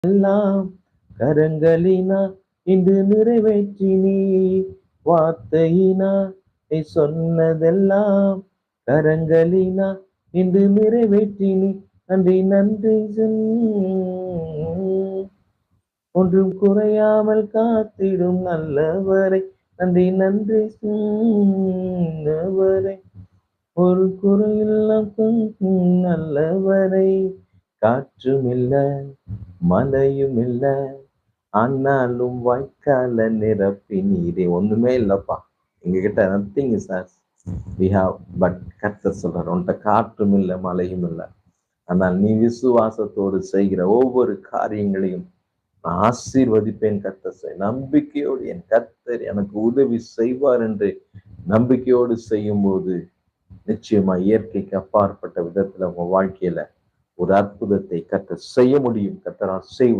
எல்லாம் கரங்களினா இன்று நிறைவேற்றினீ வார்த்தையினா நீ சொன்னதெல்லாம் கரங்களினா இன்று நிறைவேற்றினீ நன்றி நன்றி ஒன்றும் குறையாமல் காத்திடும் நல்லவரை நன்றி நன்றி சொன்னவரை ஒரு குறையெல்லாம் நல்லவரை காற்றும் இல்ல மழையும் இல்ல ஆனாலும் வாய்க்கால நிரப்பி நீரே ஒண்ணுமே இல்லப்பா எங்ககிட்ட nothing sir we have but கர்த்தர் சொல்றார் உன்கிட்ட காற்றும் இல்லை மழையும் இல்லை ஆனால் நீ விசுவாசத்தோடு செய்கிற ஒவ்வொரு காரியங்களையும் நான் ஆசீர்வதிப்பேன் கர்த்தர் நம்பிக்கையோடு என் கர்த்தர் எனக்கு உதவி செய்வார் என்று நம்பிக்கையோடு செய்யும் போது நிச்சயமா இயற்கைக்கு அப்பாற்பட்ட விதத்துல உங்க வாழ்க்கையில ஒரு அற்புதத்தை கர்த்தர் செய்ய முடியும் கர்த்தரால் செய்வார்